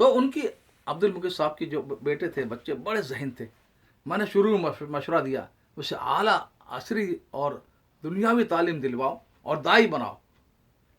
تو ان کی عبد المقیت صاحب کی جو بیٹے تھے بچے بڑے ذہین تھے. میں نے شروع میں مشورہ دیا اسے اعلیٰ عصری اور دنیاوی تعلیم دلواؤ اور دائی بناؤ.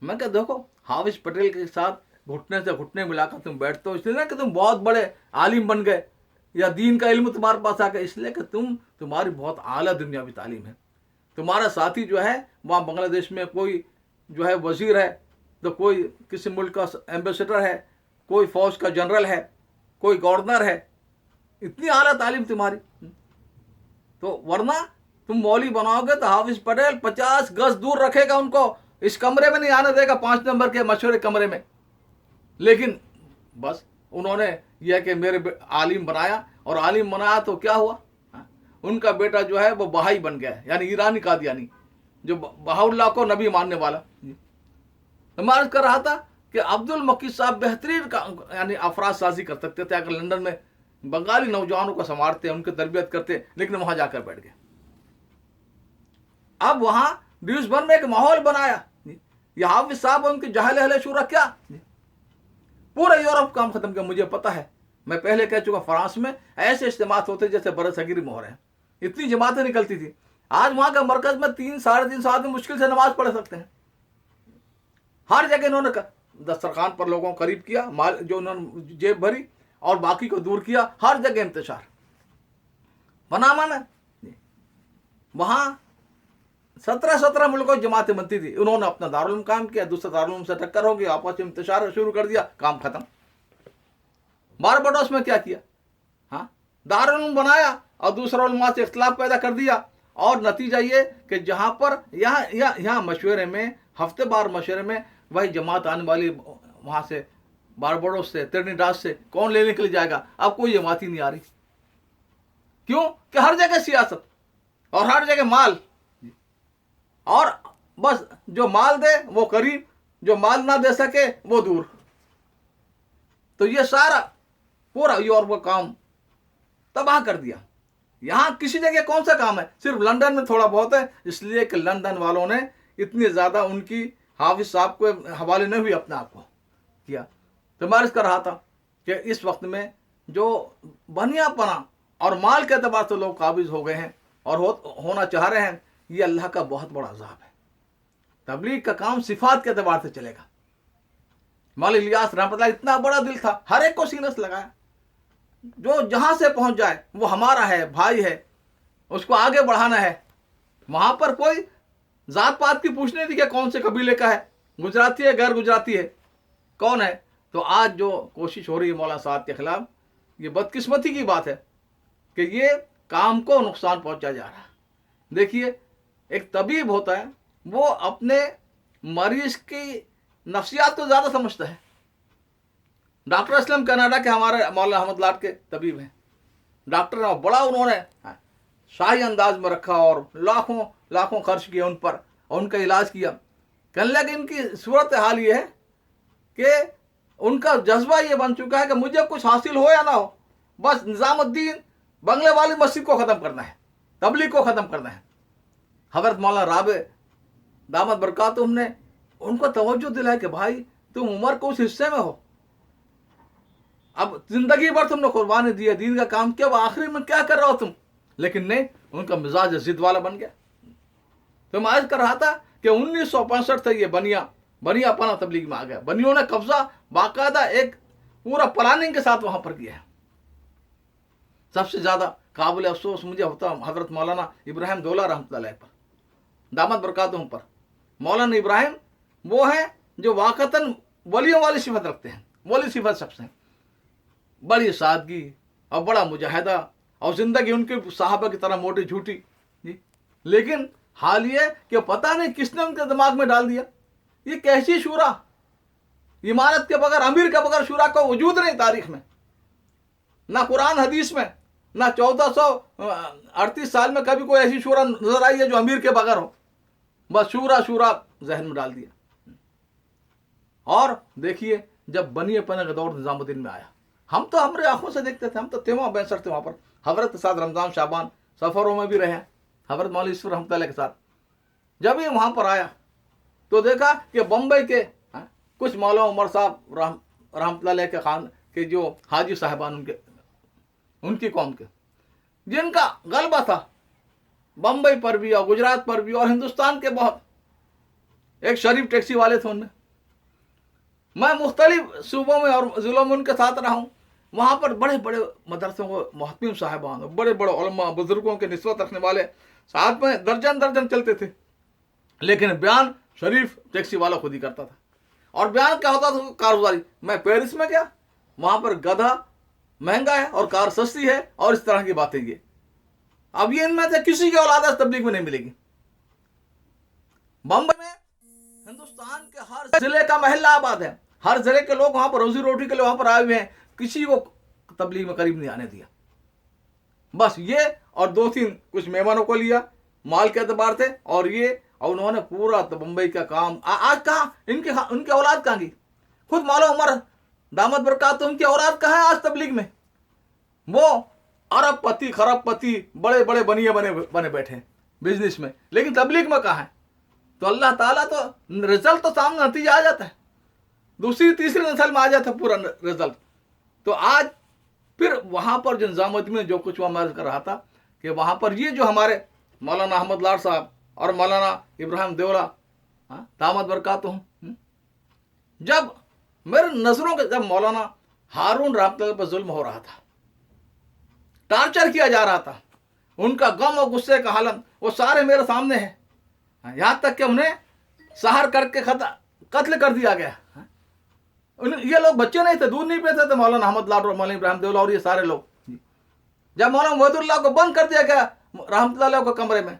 میں کہ دیکھو حافظ پٹیل کے ساتھ گھٹنے سے گھٹنے ملا کر تم بیٹھتے ہو اس لیے نہ کہ تم بہت بڑے عالم بن گئے یا دین کا علم تمہارے پاس آ گیا، اس لیے کہ تمہاری بہت اعلیٰ دنیاوی تعلیم ہے. تمہارا ساتھی جو ہے وہاں بنگلہ دیش میں کوئی جو ہے وزیر ہے، تو کوئی کسی ملک کا ایمبیسڈر ہے، کوئی فوج کا جنرل ہے، کوئی گورنر ہے. اتنی اعلیٰ تعلیم تمہاری. تو ورنہ تم مولوی بناؤ گے تو حافظ پٹیل 50 گز دور رکھے گا ان کو، اس کمرے میں نہیں آنے دے گا 5 نمبر کے مشورے کمرے میں. لیکن بس انہوں نے یہ کہ میرے عالم بنایا، اور عالم بنایا تو کیا ہوا، ان کا بیٹا جو ہے وہ بہائی بن گیا، یعنی ایرانی قادیانی جو بہاء اللہ کو نبی ماننے والا. میں عرض کر رہا تھا کہ عبد المقیت صاحب بہترین یعنی افراد سازی کر سکتے تھے اگر لندن میں بنگالی نوجوانوں کو سنوارتے، ان کی تربیت کرتے، لیکن وہاں جا کر بیٹھ گئے. اب وہاں ڈیوزبرگ میں ایک ماحول بنایا. یہ حافظ صاحب ان کی جہل اہل شورا کیا پورے یورپ کام ختم کیا. مجھے پتا ہے، میں پہلے کہہ چکا، فرانس میں ایسے اجتماعات ہوتے جیسے برصغیر میں ہو رہے ہیں. اتنی جماعتیں نکلتی تھی. آج وہاں کا مرکز میں 3-3.5 آدمی مشکل سے نماز پڑھ سکتے ہیں. ہر جگہ انہوں نے دسترخوان پر لوگوں کو قریب کیا، مال جو انہوں نے جیب بھری اور باقی کو دور کیا. ہر جگہ انتشار. پاناما میں وہاں 17 ملکوں کی جماعتیں بنتی تھی، انہوں نے اپنا دارالعلوم قائم کیا، دوسرے دارالعلوم سے ٹکر ہو گئی، آپس میں انتشار شروع کر دیا، کام ختم. بارباڈوس میں کیا کیا، ہاں دارالعلوم بنایا اور دوسرے علماء سے اختلاف پیدا کر دیا، اور نتیجہ یہ کہ جہاں پر یہاں مشورے میں ہفتے بار مشورے میں وہی جماعت آنے والی وہاں سے بارباڈوس سے ٹرینیڈاڈ سے کون لینے کے لیے جائے گا. اب کوئی جماعت ہی نہیں آ رہی. کیوں کہ ہر جگہ سیاست اور ہر جگہ مال، اور بس جو مال دے وہ قریب، جو مال نہ دے سکے وہ دور. تو یہ سارا پورا یورپ کا کام تباہ کر دیا. یہاں کسی جگہ کون سا کام ہے، صرف لندن میں تھوڑا بہت ہے، اس لیے کہ لندن والوں نے اتنی زیادہ ان کی حافظ صاحب کو حوالے نہیں ہوئی اپنے آپ کو کیا. تو میں عرض کر رہا تھا کہ اس وقت میں جو بنیا پنا اور مال کے اعتبار سے لوگ قابض ہو گئے ہیں اور ہونا چاہ رہے ہیں، یہ اللہ کا بہت بڑا عذاب ہے. تبلیغ کا کام صفات کے اعتبار سے چلے گا. مولانا الیاس رحمۃ اللہ اتنا بڑا دل تھا، ہر ایک کو سینے سے لگایا، جو جہاں سے پہنچ جائے وہ ہمارا ہے، بھائی ہے، اس کو آگے بڑھانا ہے. وہاں پر کوئی ذات پات کی پوچھ نہیں تھی کہ کون سے قبیلے کا ہے، گجراتی ہے غیر گجراتی ہے، کون ہے. تو آج جو کوشش ہو رہی ہے مولانا صاحب کے خلاف، یہ بدقسمتی کی بات ہے کہ یہ کام کو نقصان پہنچا جا رہا ہے. دیکھیے ایک طبیب ہوتا ہے، وہ اپنے مریض کی نفسیات کو زیادہ سمجھتا ہے. ڈاکٹر اسلم کینیڈا کے ہمارے مولانا احمد لاٹ کے طبیب ہیں. ڈاکٹر بڑا انہوں نے شاہی انداز میں رکھا اور لاکھوں خرچ کیا ان پر اور ان کا علاج کیا. کہنے لگے ان کی صورت حال یہ ہے کہ ان کا جذبہ یہ بن چکا ہے کہ مجھے کچھ حاصل ہو یا نہ ہو، بس نظام الدین بنگلے والی مسجد کو ختم کرنا ہے، تبلیغ کو ختم کرنا ہے. حضرت مولانا رابع دامت برکاتہم نے ان کو توجہ دلائی کہ بھائی تم عمر کو اس حصے میں ہو، اب زندگی بھر تم نے قربانی دی ہے، دین کا کام کیا، آخری میں کیا کر رہا ہو تم. لیکن نہیں، ان کا مزاج ضد والا بن گیا. تو میں عرض کر رہا تھا کہ 1965 سے یہ بنیا پنا تبلیغ میں آ گیا. بنیوں نے قبضہ باقاعدہ ایک پورا پلاننگ کے ساتھ وہاں پر کیا ہے. سب سے زیادہ قابل افسوس مجھے ہوتا حضرت مولانا ابراہیم دولہ رحمۃ اللہ علیہ پر، دامت برکاتہم پر. مولانا ابراہیم وہ ہیں جو واقعتاً ولیوں والی صفت رکھتے ہیں، ولی صفت سب سے، بڑی سادگی اور بڑا مجاہدہ، اور زندگی ان کے صحابہ کی طرح موٹی جھوٹی. لیکن حال یہ کہ پتہ نہیں کس نے ان کے دماغ میں ڈال دیا، یہ کیسی شورا، امارت کے بغیر، امیر کے بغیر شورا کا وجود نہیں تاریخ میں، نہ قرآن حدیث میں، نہ 1438 سال میں کبھی کوئی ایسی شورا نظر آئی ہے جو امیر کے بغیر ہو. بس شورا ذہن میں ڈال دیا. اور دیکھیے جب بنیے پنے کا دور نظام الدین میں آیا، ہم تو ہمارے آنکھوں سے دیکھتے تھے، ہم تو تھے وہاں، بینسر تھے وہاں پر، حضرت ساتھ رمضان شعبان سفروں میں بھی رہے ہیں حضرت مولانا یوسف رحمۃ اللہ کے ساتھ. جب یہ وہاں پر آیا تو دیکھا کہ بمبئی کے کچھ مولانا عمر صاحب رحمۃ اللہ علیہ کے کہ جو حاجی صاحبان ان کی قوم کے، جن کا غلبہ تھا بمبئی پر بھی اور گجرات پر بھی اور ہندوستان کے بہت، ایک شریف ٹیکسی والے تھے ان میں، میں مختلف صوبوں میں اور ضلعوں میں ان کے ساتھ رہا ہوں، وہاں پر بڑے بڑے مدرسوں کو محتمم صاحبان، بڑے بڑے علماء بزرگوں کے نسبت رکھنے والے ساتھ میں درجن درجن چلتے تھے، لیکن بیان شریف ٹیکسی والا خود ہی کرتا تھا۔ اور بیان کیا ہوتا تھا؟ کارگزاری۔ میں پیرس میں گیا، وہاں پر گدھا مہنگا ہے اور کار سستی ہے اور اس طرح کی باتیں یہ۔ اب یہ ان میں سے کسی کی اولاد اس تبلیغ میں نہیں ملے گی۔ بمبئی میں ہندوستان کے ہر ضلع کا محلہ آباد ہے، ہر ضلع کے لوگ وہاں پر روزی روٹی کے لیے وہاں پر آئے ہوئے ہیں، کسی کو تبلیغ میں قریب نہیں آنے دیا۔ بس یہ اور 2-3 کچھ مہمانوں کو لیا، مال کے اعتبار سے، اور یہ، اور انہوں نے پورا بمبئی کا کام آج کہاں ان کی اولاد کہاں گئی؟ خود مولا عمر دامت برکاتہم کی اولاد کہاں ہے آج تبلیغ میں؟ وہ ارب پتی خرب پتی بڑے بڑے بنیے بنے بیٹھے ہیں بزنس میں، لیکن تبلیغ میں کہاں ہے؟ تو اللہ تعالیٰ تو رزلٹ تو سامنے نتیجہ آ جاتا ہے، دوسری تیسری نسل میں آ جاتا ہے پورا رزلٹ۔ تو آج پھر وہاں پر جو نظام میں جو کچھ میں کر رہا تھا کہ وہاں پر یہ جو ہمارے مولانا احمد لاڈ صاحب اور مولانا ابراہیم دیولہ دامت برکاتہم، جب میرے نظروں کے جب مولانا ہارون رحمۃ اللہ پر ظلم ہو رہا تھا، ٹارچر کیا جا رہا تھا، ان کا غم اور غصے کا حالت وہ سارے میرے سامنے ہیں، یہاں تک کہ انہیں سحر کر کے قتل کر دیا گیا۔ یہ لوگ بچے نہیں تھے، دودھ نہیں پیتے تھے، مولانا احمد لاڈ اور مولانا ابراہیم دیولہ اور یہ سارے لوگ۔ جب مولانا وحید اللہ کو بند کر دیا گیا رحمۃ اللہ کو کمرے میں،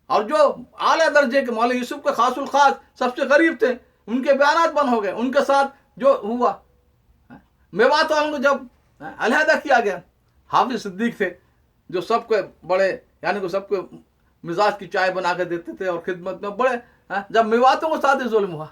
اور جو اعلیٰ درجے کے مولانا یوسف کے خاص الخاص سب سے قریب تھے، ان کے بیانات بند ہو گئے، ان کے ساتھ جو ہوا میوات والوں کو جب علیحدہ کیا گیا، حافظ صدیق تھے جو سب کو بڑے، یعنی کہ سب کو مزاج کی چائے بنا کے دیتے تھے اور خدمت میں بڑے، جب میواتوں کے ساتھ ظلم ہوا،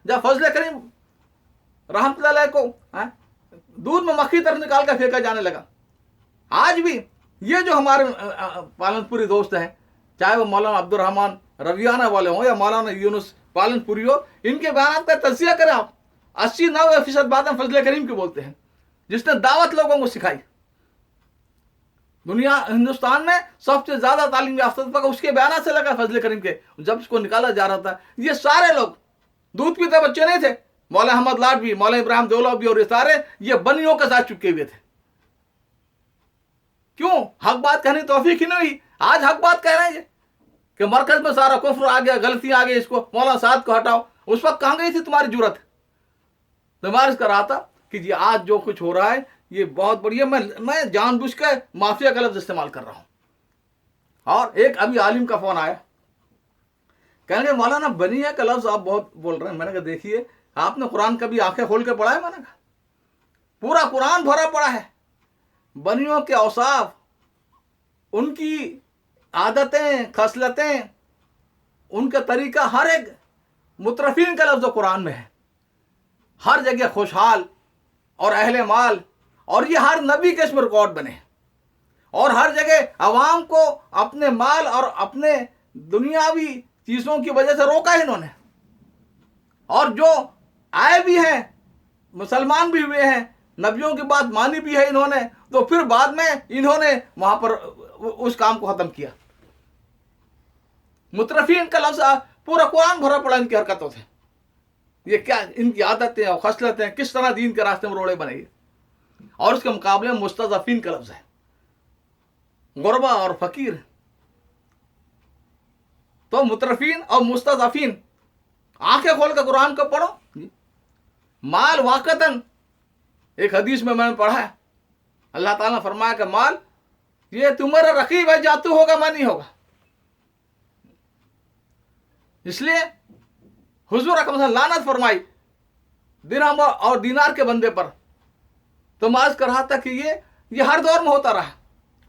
جب فضل کریم رحمۃ اللہ علیہ کو دودھ میں مکھی طرف نکال کر پھینکا جانے لگا۔ آج بھی یہ جو ہمارے پالن پوری دوست ہیں، چاہے وہ مولانا عبد الرحمن رویانہ والے ہوں یا مولانا یونس پالن پوری ہو، ان کے بیانات کا تجزیہ کریں آپ، 80-90% باتیں فضل کریم کی بولتے ہیں، جس نے دعوت لوگوں کو سکھائی۔ دنیا ہندوستان میں سب سے زیادہ تعلیم یافتہ تک اس کے بیانات سے لگا فضل کریم کے، جب اس کو نکالا جا رہا تھا، یہ سارے لوگ دودھ پیتے بچے نہیں تھے، مولانا احمد لاڈ بھی، مولانا ابراہیم دیولہ بھی، اور یہ سارے یہ بنیوں کے ساتھ چپکے ہوئے تھے۔ کیوں؟ حق بات کہنے توفیق ہی نہیں ہوئی۔ آج حق بات کہہ رہے ہیں کہ مرکز میں سارا کفر آ گیا، غلطیاں آ گئی، اس کو مولانا سعد کو ہٹاؤ۔ اس وقت کہاں گئی تھی تمہاری جرت؟ تو میں عرض کر رہا تھا کہ جی آج جو کچھ ہو رہا ہے یہ بہت بڑی، میں جان بوجھ کے مافیا کا لفظ استعمال کر رہا ہوں۔ اور ایک ابھی عالم کا فون آیا، کہنے کہ مولانا بنیہ کا لفظ آپ بہت بول رہے ہیں۔ میں نے کہا دیکھیے آپ نے قرآن کبھی آنکھیں کھول کے پڑھا ہے؟ میں نے کہا پورا قرآن بھرا پڑا ہے، بنیوں کے اوصاف، ان کی عادتیں، خصلتیں، ان کا طریقہ، ہر ایک مترفین کا لفظ قرآن میں ہے، ہر جگہ خوشحال اور اہل مال، اور یہ ہر نبی کے اس میں ریکارڈ بنے، اور ہر جگہ عوام کو اپنے مال اور اپنے دنیاوی چیزوں کی وجہ سے روکا ہے انہوں نے، اور جو آئے بھی ہیں مسلمان بھی ہوئے ہیں، نبیوں کی بات مانی بھی ہے انہوں نے، تو پھر بعد میں انہوں نے وہاں پر اس کام کو ختم کیا۔ مترفین کا لفظ پورا قرآن بھرا پڑا ان کی حرکتوں سے، یہ کیا ان کی عادتیں اور خصلتیں، کس طرح دین کے راستے میں روڑے بنے گی۔ اور اس کے مقابلے میں مستضعفین کا لفظ ہے، غربا اور فقیر۔ تو مترفین اور مستضعفین، آنکھیں کھول کے قرآن کو پڑھو۔ مال واقعتاً ایک حدیث میں نے پڑھا ہے، اللہ تعالیٰ نے فرمایا کہ مال یہ تمہارا رقیب ہے، جہاں تو ہوگا میں نہیں ہوگا۔ اس لیے حضور اکرم صلی اللہ علیہ وسلم لعنت فرمائی درہم اور دینار کے بندے پر۔ تو میں عرض کر رہا تھا کہ یہ ہر دور میں ہوتا رہا،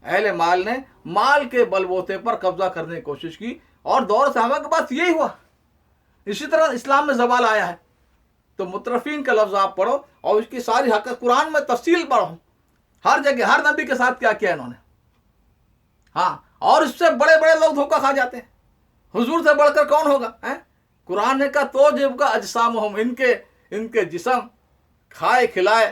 اہل مال نے مال کے بلبوتے پر قبضہ کرنے کی کوشش کی، اور دور صحابہ کے بعد یہی ہوا۔ اسی طرح اسلام میں زوال آیا ہے، تو مترفین کا لفظ آپ پڑھو اور اس کی ساری حقیقت قرآن میں تفصیل پڑھو، ہر جگہ ہر نبی کے ساتھ کیا کیا انہوں نے۔ ہاں، اور اس سے بڑے بڑے لوگ دھوکہ کھا جاتے ہیں، حضور سے بڑھ کر کون ہوگا؟ قرآن نے کہا تو جب کا اجسام ہم، ان کے جسم کھائے کھلائے